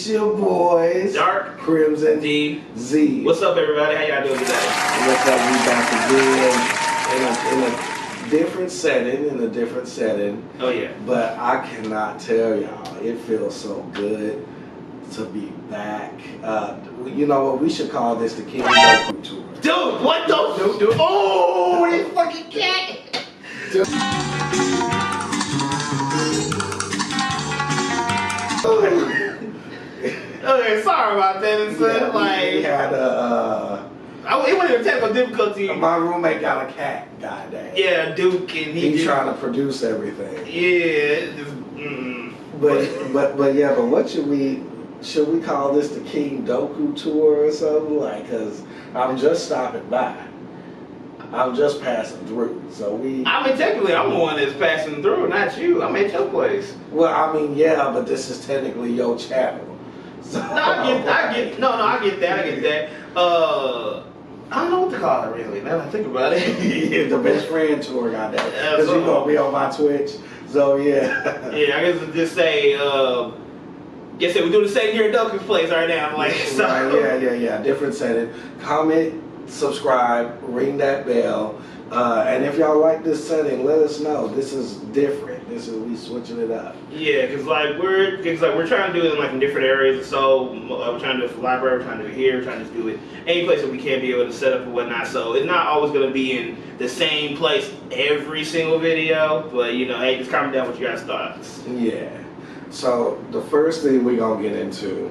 It's your boys, Dark, Crimson D, Z. What's up, everybody? How y'all doing today? What's up? We back again in a different setting. Oh yeah. But I cannot tell y'all, it feels so good to be back. You know what? We should call this the King Doku Tour. Dude, what the? Dude. Oh, this fucking cat. Okay, sorry about that. It's We had it wasn't a technical difficulty. my roommate got a cat, goddamn. Yeah, Duke, and He's trying to produce everything. Yeah, it just, But what should we call this the King Doku Tour or something? Like, cause I'm just stopping by. I'm just passing through. So I mean, technically, I'm the one that's passing through, not you. I'm at your place. Well, I mean, yeah, but this is technically your channel. So, I get that. I don't know what to call it really. Now that I think about it. The best friend tour, goddamn. Because you're gonna be on my Twitch. So yeah. Yeah, I guess I'll just say, we're doing the same here at Doku's place right now. Like, so. Right, yeah. Different setting. Comment, subscribe, ring that bell. And if y'all like this setting, let us know. This is different. We switching it up. Yeah, because we're trying to do it in like in different areas. So we're trying to do it for the library, we're trying to do it here, we're trying to do it any place that we can be able to set up and whatnot. So it's not always going to be in the same place every single video. But you know, hey, just comment down what you guys thought. Yeah. So the first thing we're gonna get into,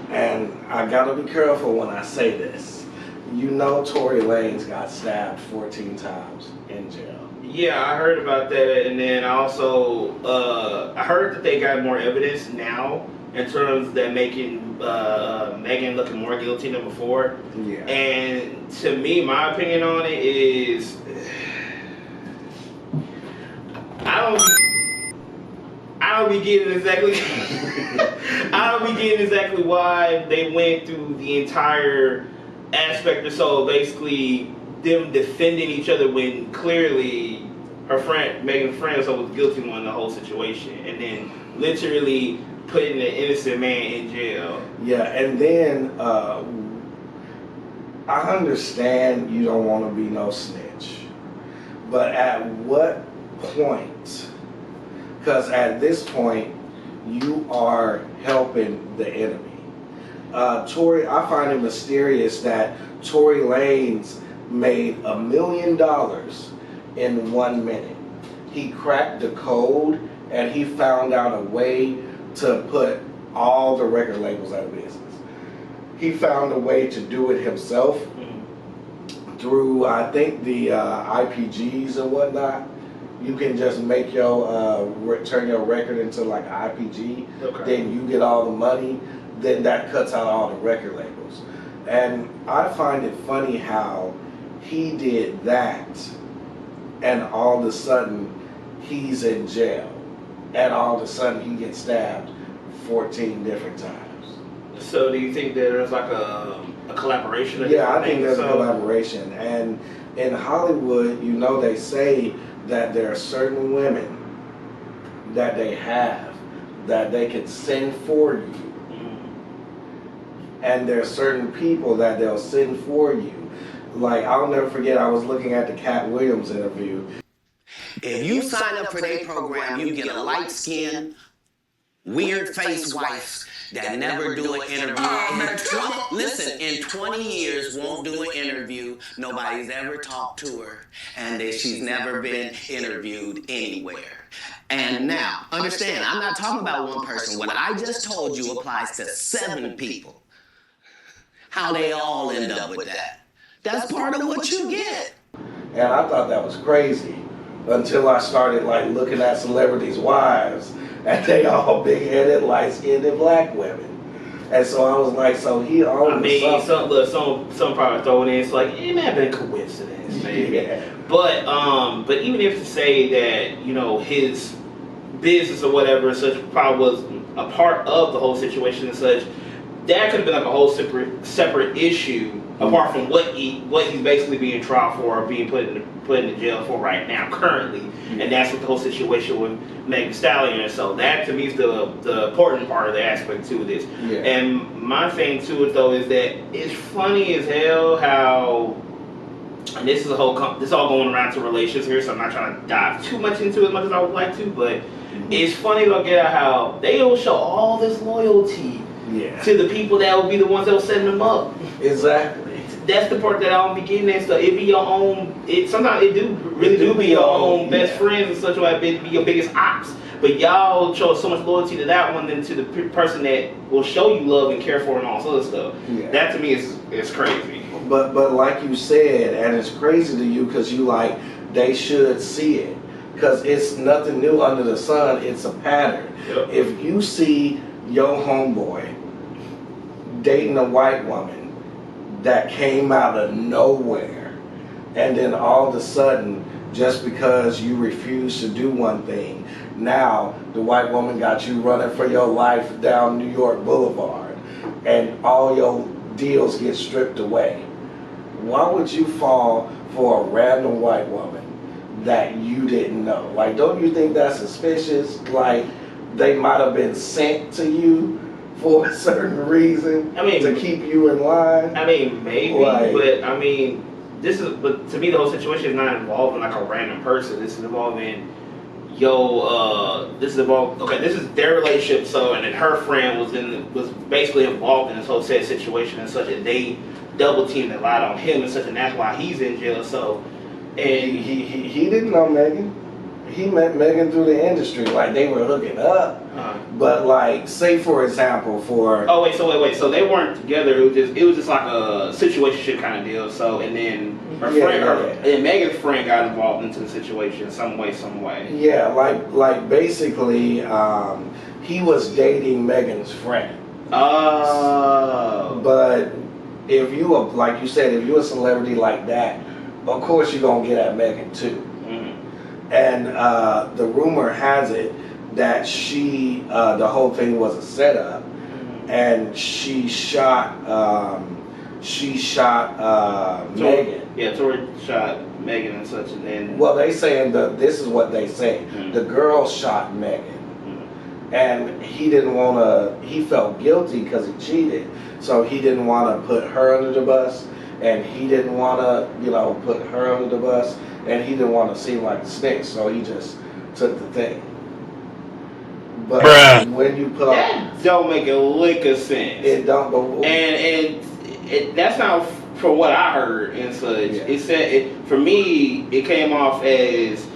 and I gotta be careful when I say this. You know, Tory Lanez got stabbed 14 times in jail. Yeah, I heard about that, and then I also I heard that they got more evidence now in terms that making Megan looking more guilty than before. Yeah. And to me, my opinion on it is, I don't be getting exactly why they went through the entire aspect. So basically them defending each other when clearly her friend, Megan's friend, was the guilty one in the whole situation, and then literally putting an innocent man in jail. Yeah, and then I understand you don't want to be no snitch, but at what point? Because at this point, you are helping the enemy. Tory, I find it mysterious that Tory Lanez made $1 million in 1 minute. He cracked the code and he found out a way to put all the record labels out of business. He found a way to do it himself through, I think, the IPGs and whatnot. You can just make turn your record into like an IPG, then you get all the money, then that cuts out all the record labels. And I find it funny how he did that, and all of a sudden he's in jail, and all of a sudden he gets stabbed 14 different times. So do you think that there's like a collaboration? Yeah, I think there's a collaboration. And in Hollywood, you know, they say that there are certain women that they have that they can send for you. And there are certain people that they'll send for you. Like, I'll never forget, I was looking at the Cat Williams interview. If you sign up for their program, you get a light-skinned, weird-faced wife that never do an interview. Listen, in 20 years, won't do an interview. Nobody's ever talked to her, and she's never been interviewed anywhere. And now, understand, I'm not talking about one person. What I just told you applies to 7 people. How they all end up with that. That's part of what you get. And I thought that was crazy until I started like looking at celebrities' wives, and they all big-headed, light-skinned, and black women. And so I was like, so he owns some probably throwing in, it's like, it may have been a coincidence, maybe. Yeah. But even if to say that, you know, his business or whatever such probably was a part of the whole situation and such, that could have been like a whole separate issue apart from what he's basically being tried for or being put in jail for right now currently, and that's what the whole situation with Megan Thee Stallion is. So that to me is the important part of the aspect to this. Yeah. And my thing to it though is that it's funny as hell how, and this is this all going around to relations here, so I'm not trying to dive too much into it as much as I would like to, but it's funny to get how they will show all this loyalty to the people that will be the ones that will set them up. Exactly. That's the part that I don't be getting at. So it be your own. Sometimes it do be your own best friends and such. Like it be your biggest ops. But y'all show so much loyalty to that one than to the person that will show you love and care for and all this other stuff. Yeah. That to me is crazy. But like you said, and it's crazy to you because you like they should see it because it's nothing new under the sun. It's a pattern. Yep. If you see your homeboy dating a white woman that came out of nowhere, and then all of a sudden, just because you refuse to do one thing, now the white woman got you running for your life down New York Boulevard, and all your deals get stripped away. Why would you fall for a random white woman that you didn't know? Like, don't you think that's suspicious? Like, they might have been sent to you for a certain reason, I mean, to keep you in line. I mean, maybe, Like, but I mean, but to me, the whole situation is not involving like a random person. This is involving this is their relationship. So, and then her friend was basically involved in this whole sad situation and such, and they double teamed and lied on him and such, and that's why he's in jail. So, and he didn't know Megan. He met Megan through the industry, like they were hooking up. But like, say for example, wait. So they weren't together. It was just like a situationship kind of deal. So and then and Megan's friend got involved into the situation some way. Yeah, like basically, he was dating Megan's friend. Oh. But if you like you said, if you're a celebrity like that, of course you're gonna get at Megan too. And the rumor has it that the whole thing was a setup, and she shot Megan. Yeah, Tori shot Megan and such, and then. Well, they saying this is what they say. The girl shot Megan, and he didn't want to. He felt guilty because he cheated, so he didn't want to put her under the bus, and he didn't want to, put her under the bus. And he didn't want to seem like a snitch, so he just took the thing. But when you put that don't make a lick of sense. It don't. But and that's not from what I heard and such. Yeah. It said for me, it came off as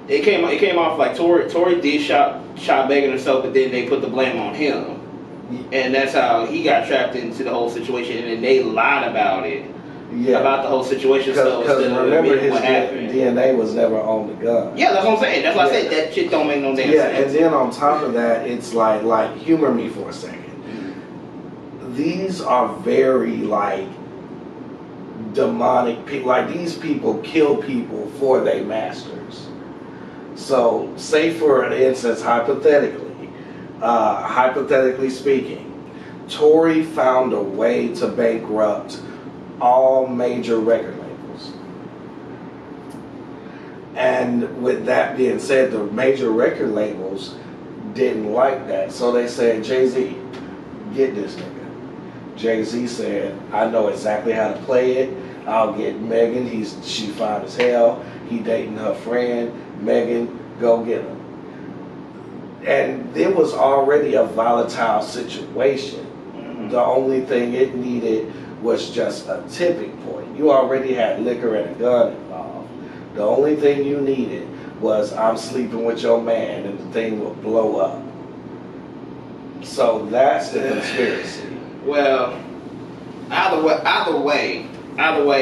it came off like Tori did shot Megan herself, but then they put the blame on him, and that's how he got trapped into the whole situation, and then they lied about it. Yeah. About the whole situation. Because remember, his DNA was never on the gun. Yeah, that's what I'm saying. That's why I said that shit don't make no damn sense. Yeah, and then on top of that, it's like humor me for a second. These are very demonic people. Like, these people kill people for their masters. So, say for instance, hypothetically speaking, Tory found a way to bankrupt all major record labels. And with that being said, the major record labels didn't like that. So they said, Jay-Z, get this nigga. Jay-Z said, I know exactly how to play it. I'll get Megan. She fine as hell. He dating her friend. Megan, go get him. And it was already a volatile situation. The only thing it needed was just a tipping point. You already had liquor and a gun involved. The only thing you needed was I'm sleeping with your man and the thing will blow up. So that's the conspiracy. Well, either way,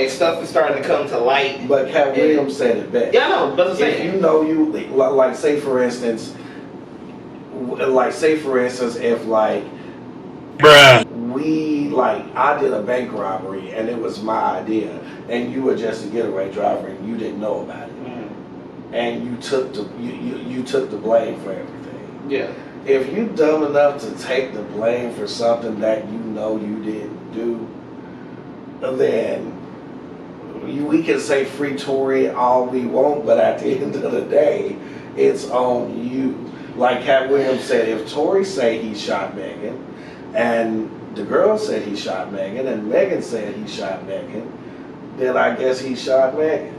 stuff is starting to come to light. But Cat Williams said it best. Yeah, I know, but I'm saying. If you know like say for instance, if I did a bank robbery and it was my idea, and you were just a getaway driver and you didn't know about it, and you took the blame for everything. Yeah. if you dumb enough to take the blame for something that you know you didn't do, then we can say free Tory all we want, but at the end of the day, it's on you. Like Cat Williams said, if Tory say he shot Megan, and the girl said he shot Megan, and Megan said he shot Megan, then I guess he shot Megan.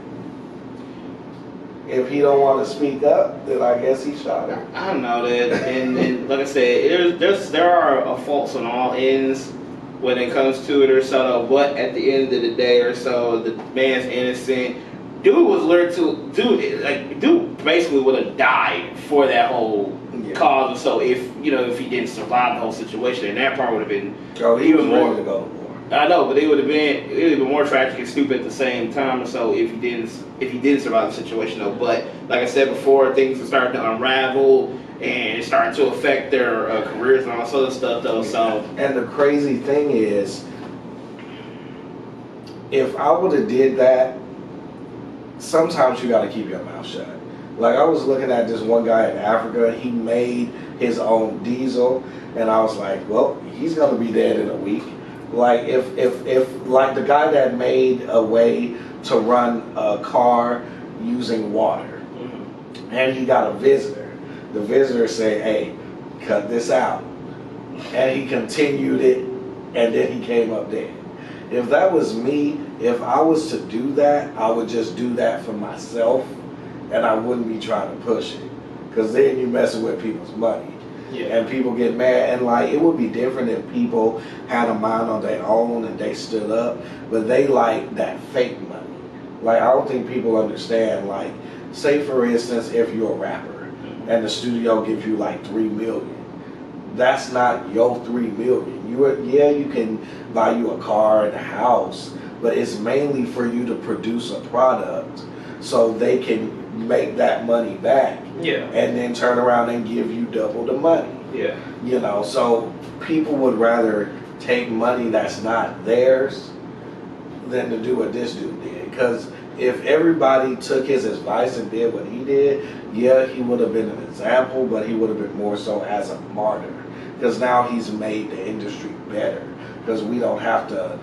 If he don't want to speak up, then I guess he shot her. I don't know that, and like I said, there are faults on all ends when it comes to it or so. But at the end of the day or so, the man's innocent. Dude basically would have died for that whole cause or so if he didn't survive the whole situation, and that part would have been even more to go. I know, but it would have been more tragic and stupid at the same time or so if he didn't survive the situation though. But like I said before, things are starting to unravel and it's starting to affect their careers and all this other stuff though. So and the crazy thing is, if I would have did that, sometimes you got to keep your mouth shut. Like I was looking at this one guy in Africa, he made his own diesel, and I was like, well, he's gonna be dead in a week. Like if like the guy that made a way to run a car using water, and he got a visitor. The visitor said, hey, cut this out. And he continued it, and then he came up dead. If that was me, if I was to do that, I would just do that for myself, and I wouldn't be trying to push it. Because then you're messing with people's money. Yeah. And people get mad, and like it would be different if people had a mind on their own and they stood up, but they like that fake money. Like I don't think people understand. Like, say for instance, if you're a rapper and the studio gives you like $3 million, that's not your $3 million. You can buy you a car and a house, but it's mainly for you to produce a product so they can make that money back. Yeah. And then turn around and give you double the money. Yeah. So people would rather take money that's not theirs than to do what this dude did. Because if everybody took his advice and did what he did, yeah, he would have been an example, but he would have been more so as a martyr. Because now he's made the industry better. Because we don't have to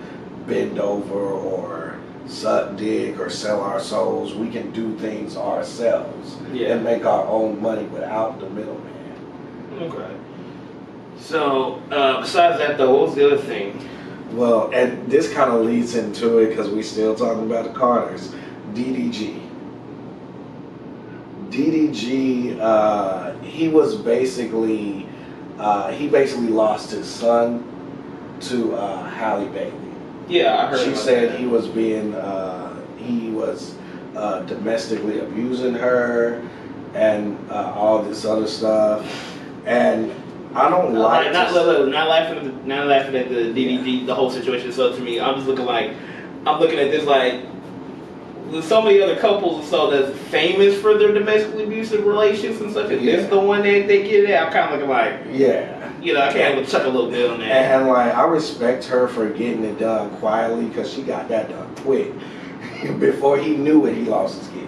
bend over or suck dick or sell our souls. We can do things ourselves and make our own money without the middleman. Okay. So besides that though, what was the other thing? Well, and this kind of leads into it because we still talking about the Carters. DDG. He was basically he basically lost his son to Halle Bailey. Yeah, I heard. She said he was being domestically abusing her and all this other stuff, and I don't like not laughing at the DDG, the whole situation. So to me, I'm looking at this like with so many other couples or so that's famous for their domestically abusive relations and such. Is this the one that they get at? I'm kind of looking like I can't chuck a little bit on that. And like I respect her for getting it done quietly because she got that done quick. Before he knew it, he lost his kid.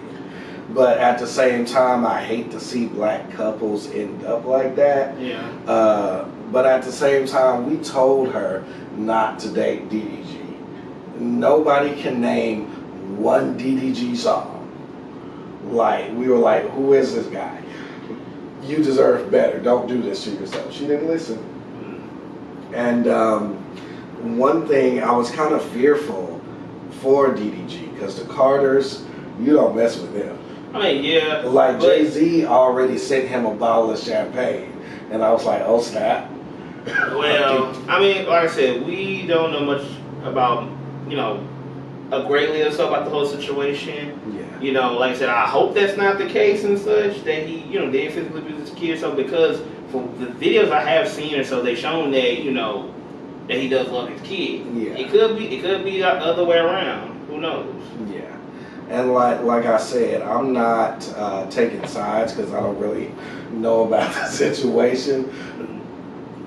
But at the same time, I hate to see black couples end up like that. Yeah. But at the same time, we told her not to date DDG. Nobody can name one DDG song. Like, we were like, who is this guy? You deserve better. Don't do this to yourself. She didn't listen. And one thing, I was kind of fearful for DDG because the Carters, you don't mess with them. I mean, yeah. Like Jay-Z already sent him a bottle of champagne, and I was like, oh snap. Well, I mean, like I said, we don't know much about, a great deal of stuff about the whole situation. Yeah. Like I said, I hope that's not the case and such, that he, did physically abuse his kid. So because for the videos I have seen or so, they've shown that, that he does love his kid. Yeah. It could be the other way around. Who knows? Yeah. And like I said, I'm not taking sides because I don't really know about the situation.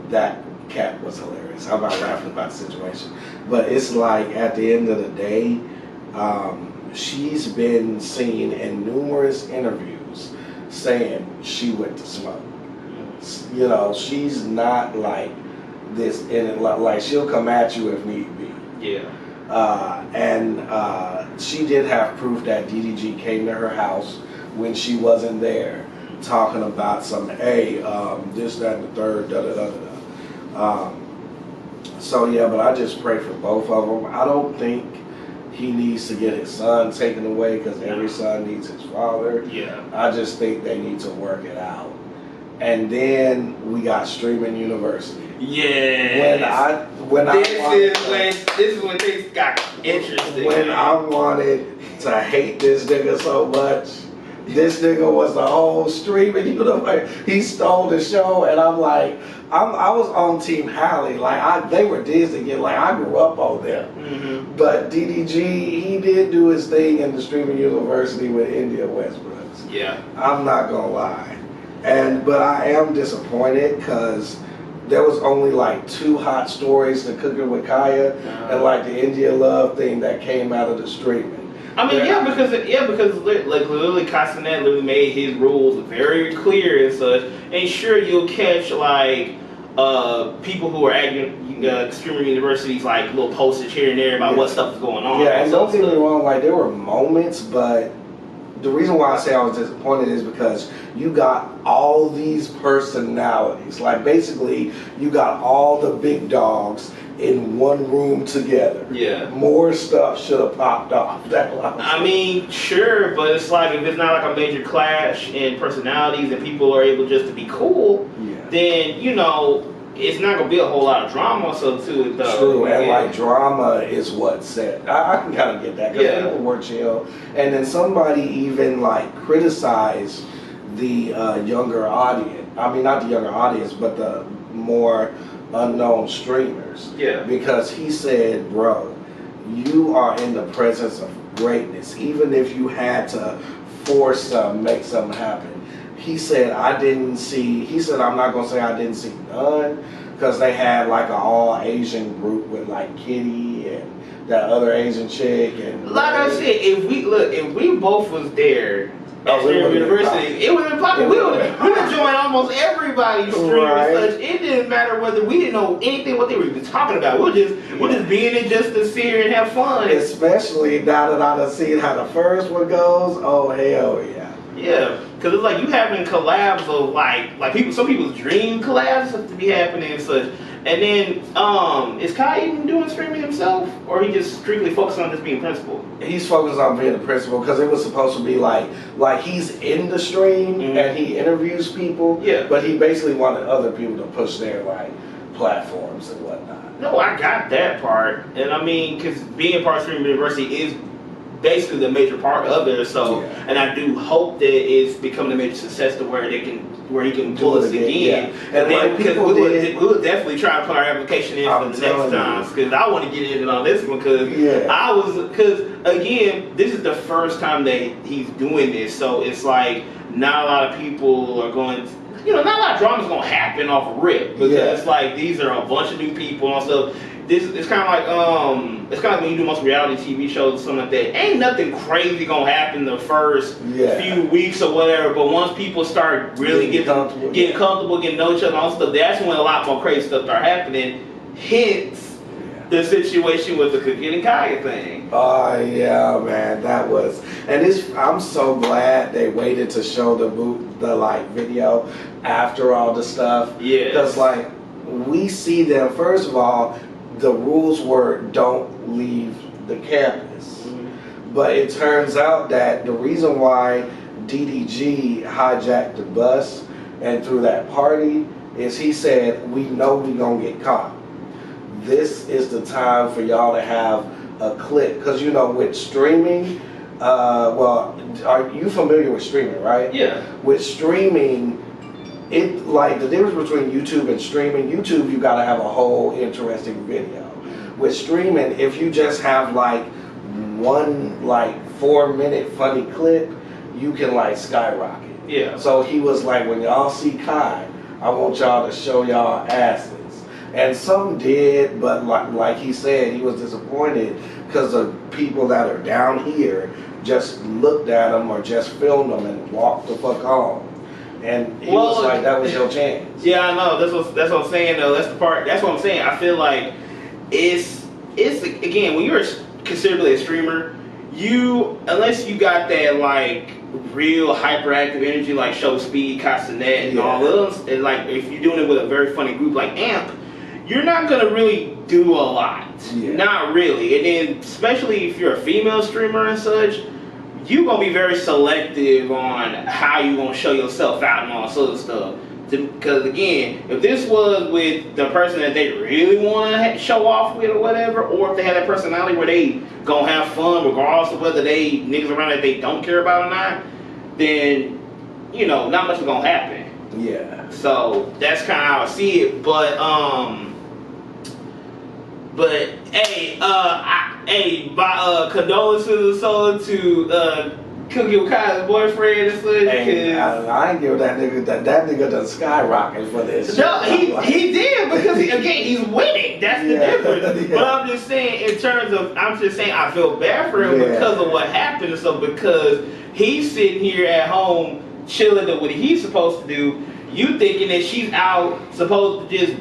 That cat was hilarious. I'm not laughing about the situation. But it's like at the end of the day, she's been seen in numerous interviews saying she went to smoke. you know, she's not like this, and like she'll come at you if need be. Yeah. And she did have proof that DDG came to her house when she wasn't there, talking about some, hey, this, that, and the third, da da da da. So yeah, but I just pray for both of them. I don't think he needs to get his son taken away because every son needs his father. Yeah. I just think they need to work it out. And then we got Streaming University. Yeah. This is when things got interesting. When I wanted to hate this nigga so much, this nigga was the whole Streaming Universe. He stole the show, and I'm like, I was on Team Hallie. Like they were Disney. Like I grew up on them. Mm-hmm. But DDG, he did do his thing in the Streaming University with India Westbrooks. Yeah. I'm not gonna lie. But I am disappointed because there was only like 2 hot stories, the Cooking with Kaya and like the India Love thing that came out of the Streaming. I mean, because like literally Castanet literally made his rules very clear and such. And sure, you'll catch like people who are at Streaming Universities like little postage here and there about what stuff is going on. Yeah, and don't get me wrong, like there were moments, but the reason why I say I was disappointed is because you got all these personalities. Like basically, you got all the big dogs in one room together. Yeah. More stuff should have popped off. I mean, sure, but it's like if it's not like a major clash in personalities and people are able just to be cool, then you know it's not gonna be a whole lot of drama so to it though. True, and like drama is what said. I can kind of get that because people were chill, and then somebody even like criticized the younger audience. I mean, not the younger audience, but the more unknown streamers. Yeah. Because he said, bro, you are in the presence of greatness. Even if you had to force something, make something happen. He said, I'm not going to say I didn't see none, because they had like an all Asian group with like Kitty and that other Asian chick. And like I said, if we both was there at Streaming University, it would have been popping. We would have joined almost everybody's stream and such. It didn't matter whether we didn't know anything what they were even talking about. We're just being it just to sit here and have fun. Especially now that I done seen how the first one goes. Oh hell yeah. Yeah, because it's like you having collabs of like people, some people's dream collabs to be happening and such. And then, is Kai even doing streaming himself, or he just strictly focused on just being principal? He's focused on being the principal because it was supposed to be like he's in the stream and he interviews people. Yeah. But he basically wanted other people to push their like platforms and whatnot. No, I got that part, and I mean, because being part of Streaming University is basically the major part of it. So, and I do hope that it's becoming a major success to where he can pull us again. And then because we'll definitely try to put our application in for the next time, because I want to get in on this one because again, this is the first time that he's doing this, so it's like not a lot of people are going to, not a lot of drama is going to happen off a rip, because it's like these are a bunch of new people and stuff. It's kind of like when you do most reality TV shows or something like that. Ain't nothing crazy gonna happen the first few weeks or whatever. But once people start really getting comfortable, getting to know each other and all stuff, that's when a lot more crazy stuff start happening. Hence the situation with the Cooking and Kaya thing. Oh yeah, man, that was, and I'm so glad they waited to show the like video after all the stuff. Yeah, because like we see them. First of all, the rules were don't leave the campus. But it turns out that the reason why DDG hijacked the bus and threw that party is he said, we know we gonna get caught. This is the time for y'all to have a clip. Because with streaming, well, are you familiar with streaming, right? Yeah. With streaming, it like the difference between YouTube and streaming. YouTube, you gotta have a whole interesting video. With streaming, if you just have like one 4-minute funny clip, you can like skyrocket. Yeah. So he was like, when y'all see Kai, I want y'all to show y'all asses. And some did, but like he said, he was disappointed because the people that are down here just looked at him or just filmed them and walked the fuck on. and he was like, that was your chance. Yeah, I know. That's what I'm saying though. That's the part. That's what I'm saying. I feel like it's again, when you're considerably a streamer, unless you got that like real hyperactive energy like Show Speed, Castanet, and all those, and like if you're doing it with a very funny group like Amp, you're not gonna really do a lot. Not really. And then especially if you're a female streamer and such, you're gonna be very selective on how you gonna show yourself out and all sorts of stuff. Because again, if this was with the person that they really want to show off with or whatever, or if they have that personality where they gonna have fun regardless of whether they niggas around that they don't care about or not, then not much is gonna happen. Yeah. So that's kind of how I see it. But condolences or so to Cookie with Kyle's boyfriend and such. Hey, I ain't give that nigga that nigga done skyrocket for this. No, he did because he's winning. That's the difference. But I'm just saying I feel bad for him because of what happened and stuff, because he's sitting here at home chilling doing what he's supposed to do. You thinking that she's out supposed to just,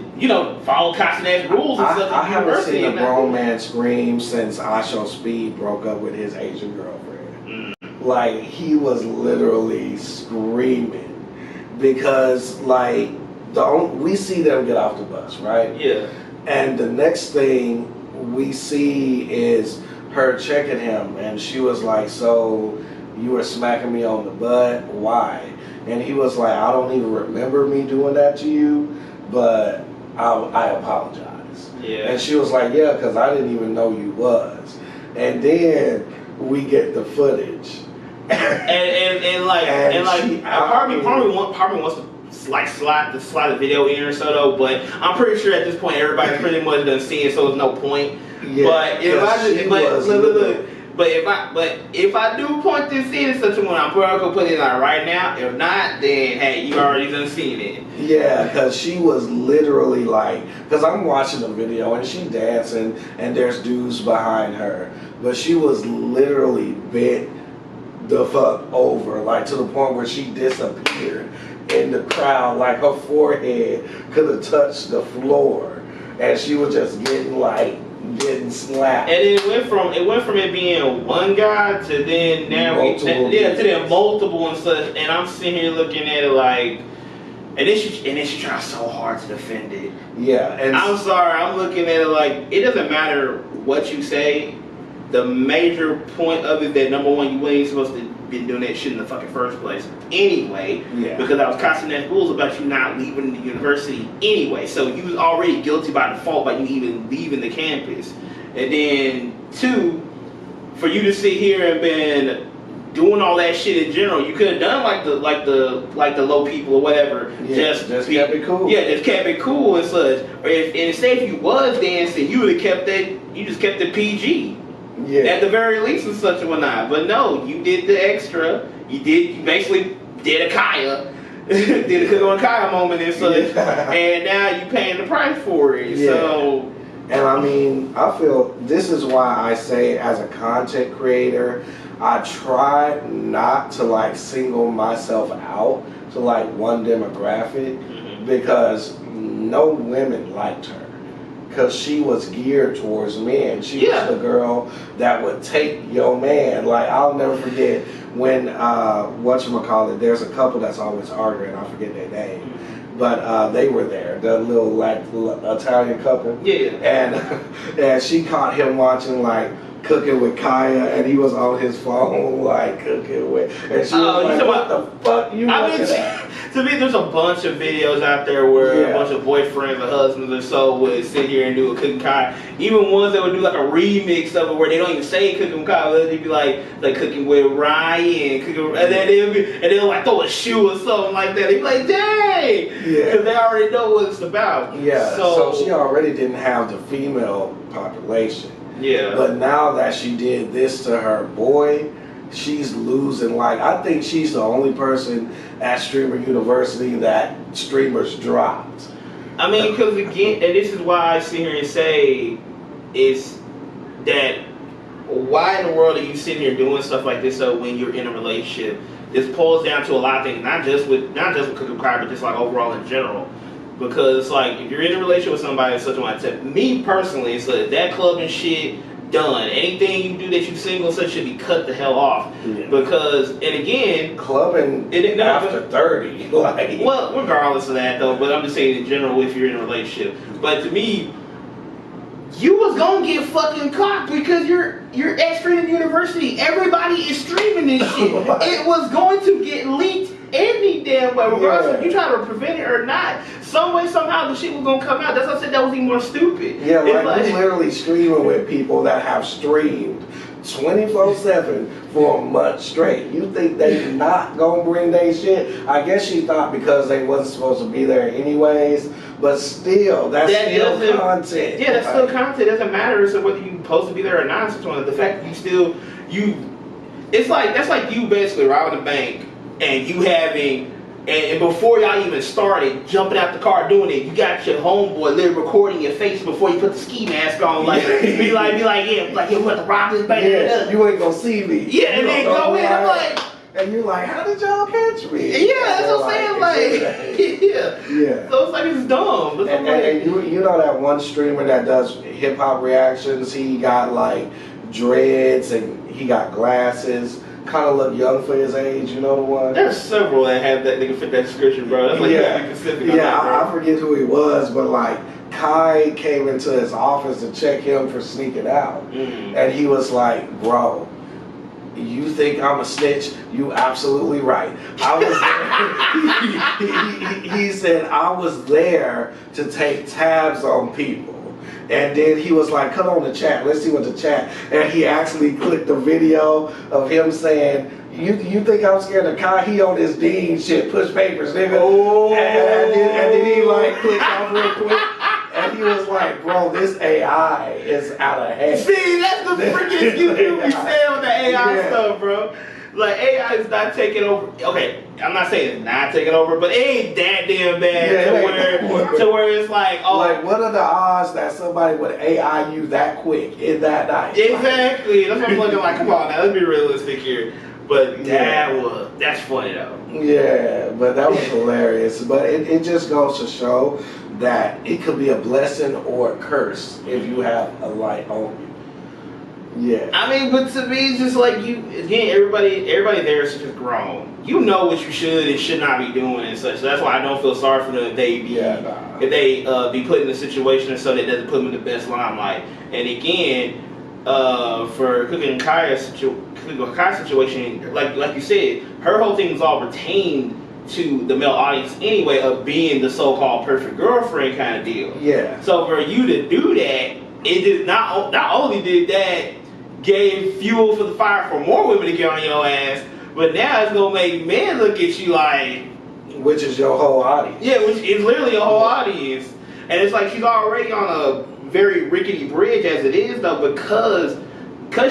follow Castanet's rules and stuff. I haven't seen a grown man scream since Asho Speed broke up with his Asian girlfriend. Like, he was literally screaming because, like, we see them get off the bus, right? Yeah. And the next thing we see is her checking him, and she was like, so you were smacking me on the butt? Why? And he was like, I don't even remember me doing that to you, but I apologize. Yeah. And she was like, yeah, because I didn't even know you was. And then we get the footage. Part of me wants to like slide the video in or so though, but I'm pretty sure at this point everybody's pretty much done seen it, so there's no point. Yeah, but if I do point this in such a one, I'm probably gonna put it on right now. If not, then hey, you already done seen it. Yeah, because she was literally like, because I'm watching the video and she dancing and there's dudes behind her, but she was literally bent the fuck over, like to the point where she disappeared in the crowd, like her forehead could have touched the floor, and she was just getting slapped. And it went from it being one guy to then multiple and such. And I'm sitting here looking at it like, and then she tries so hard to defend it. Yeah, and I'm sorry, I'm looking at it like it doesn't matter what you say. The major point of it that number one, you ain't supposed to be doing that shit in the fucking first place anyway. Yeah. Because that was Castanet's rules about you not leaving the university anyway. So you was already guilty by default by you even leaving the campus. And then two, for you to sit here and been doing all that shit in general, you could have done like the low people or whatever. Yeah, just kept it cool. Yeah, just kept it cool and such. Or instead if you was dancing, you would have kept that. You just kept the PG. Yeah. At the very least, and such and whatnot. But no, you did the extra. You basically did a Kaya, did a Cook on Kaya moment and such, and now you paying the price for it. Yeah. So, and I mean, I feel this is why I say, as a content creator, I try not to like single myself out to like one demographic, because no women liked her. Because she was geared towards men. She was the girl that would take your man. Like, I'll never forget when, whatchamacallit, there's a couple that's always arguing, I forget their name. But they were there, the little Italian couple. Yeah. And she caught him watching like Cooking with Kaya, and he was on his phone like cooking with, and she was like, what the fuck you looking at? To me, there's a bunch of videos out there where a bunch of boyfriends or husbands or so would sit here and do a Cooking Kaya. Even ones that would do like a remix of it where they don't even say Cooking with Kaya, they'd be like Cooking with Ryan, and then they'll like throw a shoe or something like that. They'd be like, dang! Because they already know what it's about. Yeah, so she already didn't have the female population. Yeah. But now that she did this to her boy, she's losing. Like, I think she's the only person at Streamer University that streamers dropped. I mean, because again, and this is why I sit here and say, is that why in the world are you sitting here doing stuff like this when you're in a relationship it boils down to a lot of things, not just with Cooking Car, but just like overall in general. Because like if you're in a relationship with somebody in such a way, to me personally, it's like that club and shit done. Anything you do that you single and such should be cut the hell off. Yeah. Because and again, clubbing after 30, like well, regardless of that though, but I'm just saying in general if you're in a relationship. But to me, you was gonna get fucking caught because you're at Streaming University. Everybody is streaming this shit. It was going to get leaked any damn way, regardless if you try to prevent it or not. Some way, somehow, the shit was gonna come out. That's why I said that was even more stupid. Yeah, like we're literally streaming with people that have streamed 24/7 for a month straight. You think they not gonna bring their shit? I guess she thought because they wasn't supposed to be there anyways, but still, that's still content. Yeah, that's still content. It doesn't matter so whether you're supposed to be there or not. The fact that it's like that's like you basically robbing a bank and you having. And before y'all even started jumping out the car doing it, you got your homeboy literally recording your face before you put the ski mask on. Like, be like, yeah, we want to rob this bank. Yeah, you ain't gonna see me. Yeah, and then go in. I'm like, and you're like, how did y'all catch me? Yeah, that's what I'm saying. Like, yeah. So it's like it's dumb. And you know that one streamer that does hip hop reactions? He got like dreads and he got glasses. Kind of look young for his age, you know the one? There's several that have that, they can fit that description, bro. That's like Pacific. I forget who he was, but like Kai came into his office to check him for sneaking out. And he was like, bro, you think I'm a snitch? You absolutely right. I was there. He said, I was there to take tabs on people. And then he was like, come on the chat, let's see what the chat. And he actually clicked the video of him saying, you think I'm scared of Kai? He on his Dean shit, push papers, nigga. Oh. And then he like clicked off real quick. And he was like, bro, this AI is out of hand. See, that's the freaking excuse you be saying on the AI stuff, bro. Like, AI is not taking over. Okay, I'm not saying it's not taking over, but it ain't that damn bad to where it's like, oh. Like, what are the odds that somebody would AI you that quick in that night? Exactly. That's what I'm looking like. Come on now, let's be realistic here. But that's funny though. Yeah, but that was hilarious. But it just goes to show that it could be a blessing or a curse if you have a light on you. Yeah. I mean, but to me, it's just like everybody there is just grown. You know what you should and should not be doing and such. So that's why I don't feel sorry for them if they be put in a situation so that it doesn't put them in the best limelight. And again, for Cooking Kai's situation, like you said, her whole thing was all retained to the male audience anyway of being the so-called perfect girlfriend kind of deal. Yeah. So for you to do that, it did not only did that gave fuel for the fire for more women to get on your ass, but now it's gonna make men look at you like, which is your whole audience. Yeah, which is literally a whole audience, and it's like she's already on a very rickety bridge as it is though, because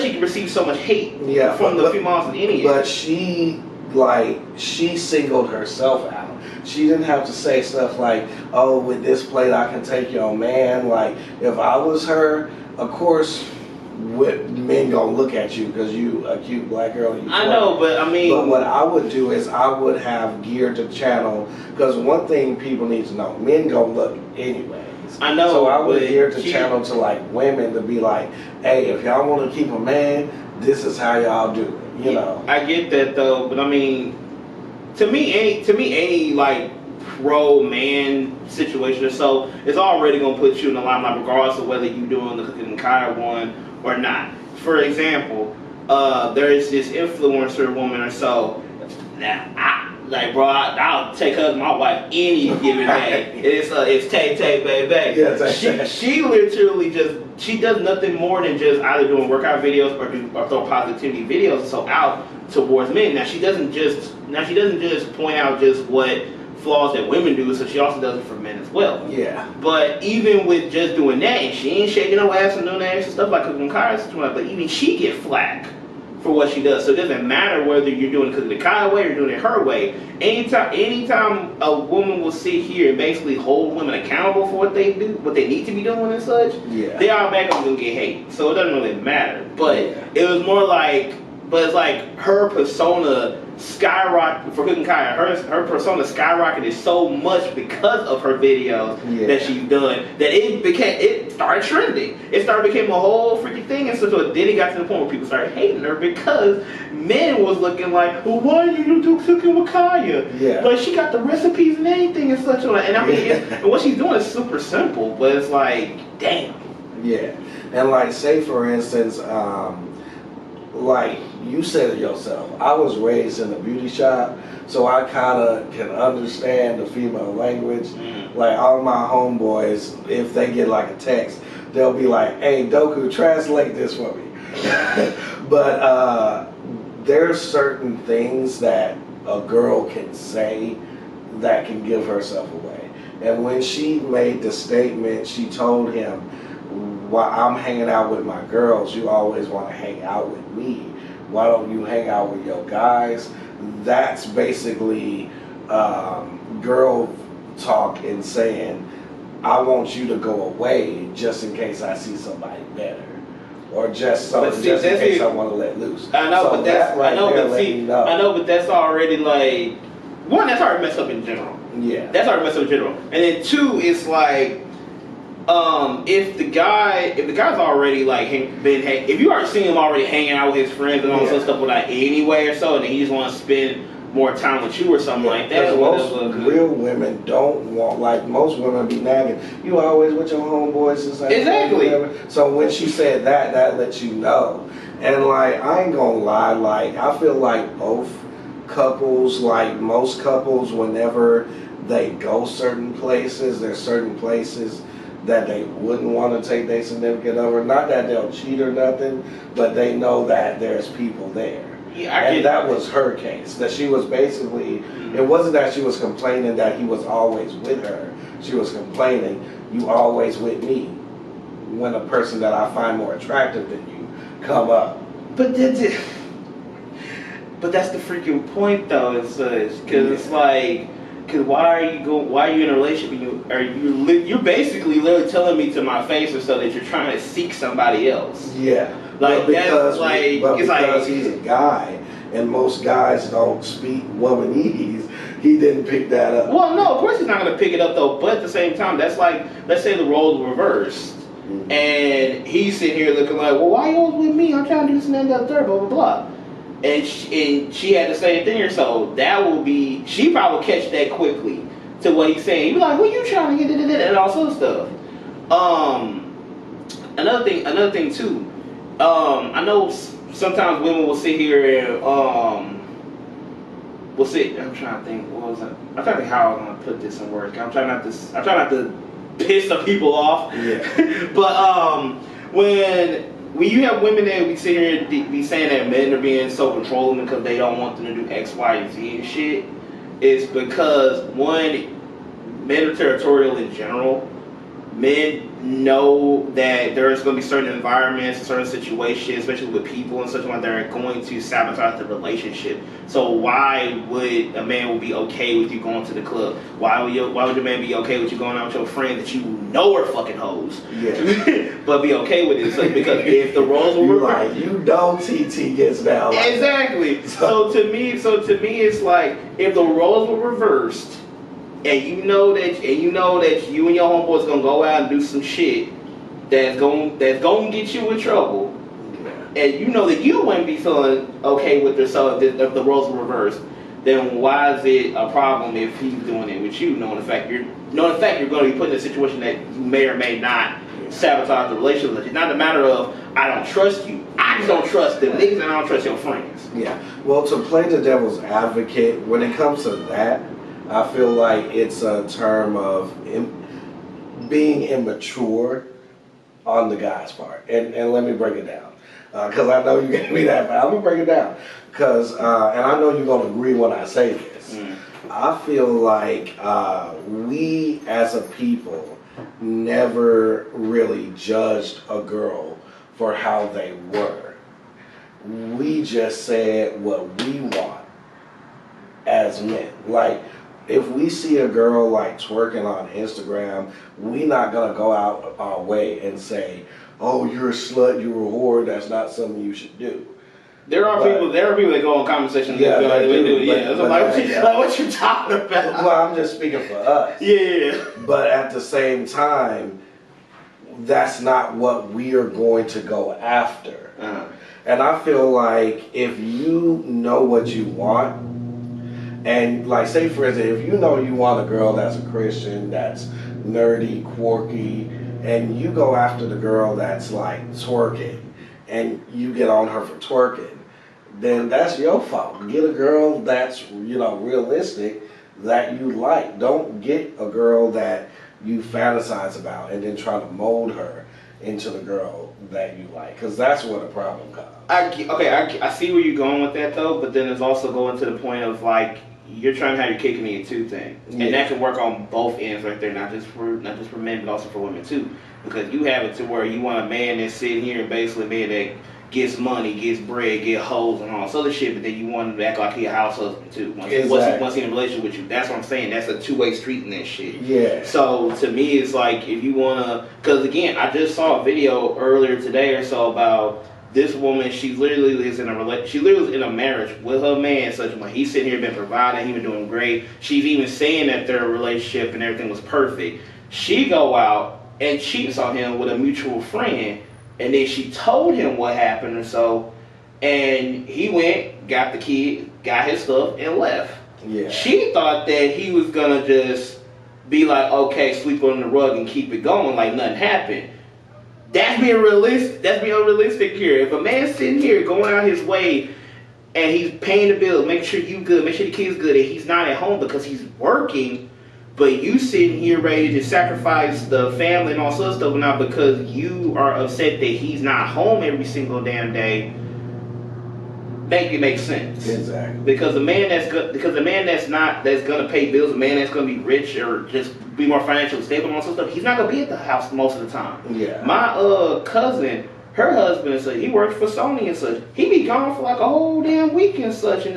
she can receive so much hate from the females in India. But she singled herself out. She didn't have to say stuff like, oh, with this plate I can take your man. Like, if I was her, of course, men gonna look at you because you a cute black girl. I know, but I mean... But what I would do is I would have geared the channel, because one thing people need to know, men gonna look anyways. I know. So I would gear the channel to like women to be like, hey, if y'all want to keep a man, this is how y'all do it. You know. I get that though, but I mean, to me, any like pro man situation or so, it's already gonna put you in the limelight, regardless of whether you're doing the Cooking Kai one or not. For example, there is this influencer woman or so. Now, I'll take her as my wife any given day. It's Tay Tay baby. Yeah, she literally she does nothing more than just either doing workout videos or throw positivity videos so out towards men. Now she doesn't just point out just what flaws that women do, so she also does it for men as well. Yeah. But even with just doing that, and she ain't shaking no ass and doing that extra stuff like Cooking Kai, but even she get flack for what she does. So it doesn't matter whether you're doing it the Kai way or doing it her way. Anytime a woman will sit here and basically hold women accountable for what they do, what they need to be doing and such, they are back on gonna get hate. So it doesn't really matter. But it was more like, but it's like her persona skyrocketed for Cooking Kaya. Her persona skyrocketed so much because of her videos that she's done that it started trending. It became a whole freaking thing, and so then it got to the point where people started hating her because men was looking like, well, why are you do cooking with Kaya? Yeah. Like she got the recipes and everything and such. And I mean, and what she's doing is super simple, but it's like, damn. Yeah, and like say for instance, like you said it yourself, I was raised in a beauty shop, so I kind of can understand the female language. Like all my homeboys, if they get like a text, they'll be like, hey Doku, translate this for me. But there's certain things that a girl can say that can give herself away. And when she made the statement, she told him, while I'm hanging out with my girls, you always want to hang out with me. Why don't you hang out with your guys? That's basically girl talk and saying, I want you to go away just in case I see somebody better. Or just in case I want to let loose. I know, so but that's right I know, there but see, you know. I know, but that's already like one. That's already messed up in general. Yeah, that's already messed up in general. And then two, it's like, if the guy's already like if you already seen him already hanging out with his friends and all this other stuff with that anyway or so, and he just want to spend more time with you or something like that. Most real women don't want, like most women be nagging, you always with your homeboys and stuff. Exactly. So when she said that lets you know. And like, I ain't gonna lie, like I feel like both couples, like most couples, whenever they go certain places, there's certain places that they wouldn't want to take their significant other. Not that they'll cheat or nothing, but they know that there's people there. Yeah, and that was her case. That she was basically, it wasn't that she was complaining that he was always with her. She was complaining, you always with me when a person that I find more attractive than you come up. But that's the freaking point though, it's because it's like, because why are you in a relationship? You're basically literally telling me to my face or so that you're trying to seek somebody else. Yeah. Like that's like, it's like he's a guy, and most guys don't speak womanese. He didn't pick that up. Well, no, of course he's not going to pick it up though. But at the same time, that's like, let's say the roles were reversed, and he's sitting here looking like, well, why you always with me? I'm trying to do this and that and the third, blah blah blah. And she had the same thing, or so that will be. She probably catch that quickly to what he's saying. He'd be like, "What you trying to get?" And all sorts of stuff. Another thing too. I know sometimes women will sit here and will sit. I'm trying to think. What was it? I'm trying to think how I'm gonna put this in words. I'm trying not to piss the people off. Yeah. But when you have women that we sit here and be saying that men are being so controlling because they don't want them to do X, Y, and Z and shit, it's because one, men are territorial in general. Men know that there's going to be certain environments, certain situations, especially with people and such like that, are going to sabotage the relationship. So why would a man will be okay with you going to the club? Why would a man be okay with you going out with your friend that you know are fucking hoes? Yeah. But be okay with it? So, because if the roles were reversed, you know TT gets down. Like exactly. That. So to me, it's like if the roles were reversed. And you know that you and your homeboys gonna go out and do some shit that's gonna get you in trouble, and you know that you wouldn't be feeling okay with yourself if the roles were reversed. Then why is it a problem if he's doing it with you, knowing the fact you're going to be put in a situation that you may or may not sabotage the relationship? It's not a matter of I don't trust you. I just don't trust them niggas, and I don't trust your friends. Yeah. Well, to play the devil's advocate, when it comes to that, I feel like it's a term of being immature on the guy's part. And let me break it down. Because I know you gave me that, but I'm going to break it down. Because, and I know you're going to agree when I say this. I feel like we as a people never really judged a girl for how they were. We just said what we want as men. Like, if we see a girl like twerking on Instagram, we not gonna go out our way and say, oh, you're a slut, you're a whore, that's not something you should do. There are people that go on comment sections. Yeah, and they do, yeah. but Like, what you talking about? Well, I'm just speaking for us. Yeah. But at the same time, that's not what we are going to go after. Uh-huh. And I feel like if you know what you want, and like say for instance, if you know you want a girl that's a Christian, that's nerdy, quirky, and you go after the girl that's like twerking, and you get on her for twerking, then that's your fault. Get a girl that's, you know, realistic, that you like. Don't get a girl that you fantasize about and then try to mold her into the girl that you like, because that's where the problem comes. I see where you're going with that though, but then it's also going to the point of like you're trying to have your cake and eat it too thing, and that can work on both ends right there, not just for men, but also for women too, because you have it to where you want a man that's sitting here and basically a man that gets money, gets bread, get hoes and all this other shit, but then you want him to act like he a house husband too. Once he's in a relationship with you, that's what I'm saying. That's a two-way street in that shit. Yeah. So to me, it's like if you wanna, because again, I just saw a video earlier today or so about this woman. She literally is in a marriage with her man. Such like he's sitting here been providing, he been doing great. She's even saying that their relationship and everything was perfect. She go out and cheats on him with a mutual friend. And then she told him what happened or so, and he went, got the kid, got his stuff, and left. Yeah. She thought that he was gonna just be like, okay, sweep under the rug and keep it going like nothing happened. That's being realistic. That's being unrealistic here. If a man's sitting here going out his way and he's paying the bills, making sure you good, make sure the kid's good, and he's not at home because he's working. But you sitting here ready to sacrifice the family and all sorts of stuff now because you are upset that he's not home every single damn day. Make it make sense. Exactly. Because the man that's gonna pay bills, a man that's gonna be rich or just be more financially stable and all sorts of stuff, he's not gonna be at the house most of the time. Yeah. My cousin, her husband and such, he works for Sony and such. He be gone for like a whole damn week and such, and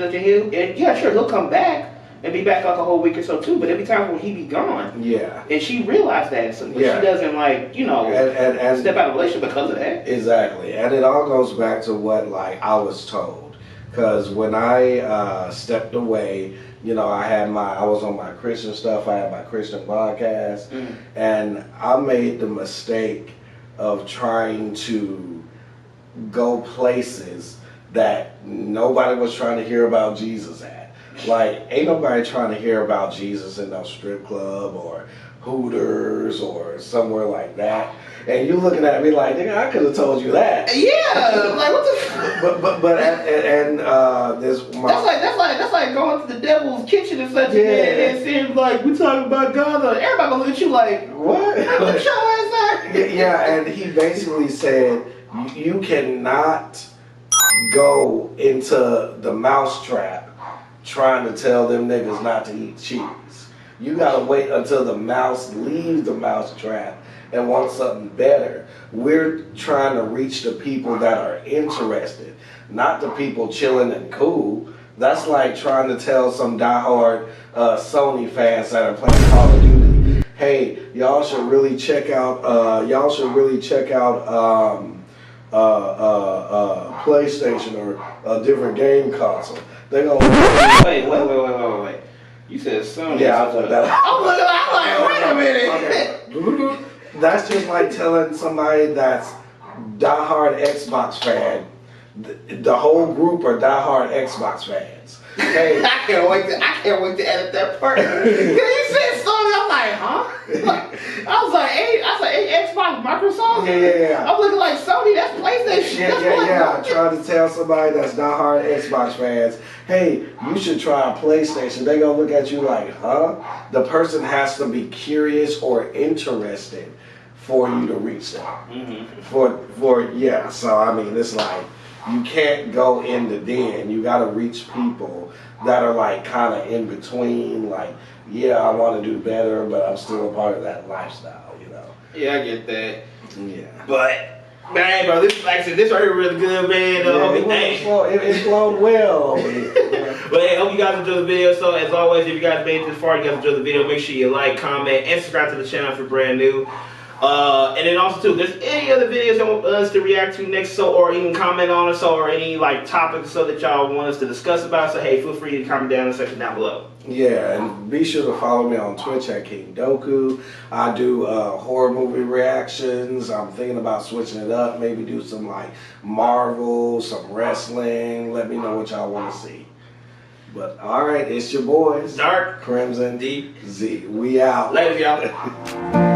yeah, sure, he'll come back and be back like a whole week or so too, but every time when he be gone. Yeah. And she realized that, so she doesn't like, and step out of a relationship because of that. Exactly. And it all goes back to what like I was told. Because when I stepped away, I was on my Christian stuff, I had my Christian podcast, and I made the mistake of trying to go places that nobody was trying to hear about Jesus at. Like, ain't nobody trying to hear about Jesus in no strip club or Hooters or somewhere like that. And you looking at me like, nigga, I could have told you that. Yeah, like what the? That's like going to the devil's kitchen and such. Yeah. And it seems like we talking about God. Everybody gonna look at you like, what? Look your ass at. Yeah, and he basically said you cannot go into the mousetrap trying to tell them niggas not to eat cheese. You gotta wait until the mouse leaves the mousetrap and wants something better. We're trying to reach the people that are interested, not the people chilling and cool. That's like trying to tell some diehard Sony fans that are playing Call of Duty, hey, y'all should really check out PlayStation or a different game console. They're gonna wait. You said Sony. Yeah, I thought that. I'm like, wait a minute. Okay. That's just like telling somebody that's diehard Xbox fan. The whole group are diehard Xbox fans. Hey, I can't wait to edit that part. Yeah, you said Sony. I'm like, huh? I was like, Xbox, Microsoft. Yeah. I'm looking like Sony. That's PlayStation. Yeah. Trying to tell somebody that's diehard Xbox fans, hey, you should try a PlayStation. They gonna look at you like, huh? The person has to be curious or interested for you to reach them. Mm-hmm. So I mean, it's like you can't go in the den. You got to reach people that are like kind of in between. Like, yeah, I want to do better, but I'm still a part of that lifestyle. Yeah, I get that. Yeah. But man, bro, this like I said, this right here really good, man. It flowed well. But hey, hope you guys enjoyed the video. So as always, if you guys made it this far, you guys enjoyed the video, make sure you like, comment, and subscribe to the channel if you're brand new. And then also too, if there's any other videos you want us to react to next, so or even comment on us, or any like topics so that y'all want us to discuss about, so hey, feel free to comment down in the section down below. Yeah, and be sure to follow me on Twitch at King Doku. I do horror movie reactions. I'm thinking about switching it up, maybe do some like Marvel, some wrestling. Let me know what y'all want to see. But all right, it's your boys, Dark Crimson D Z. We out. Later, y'all.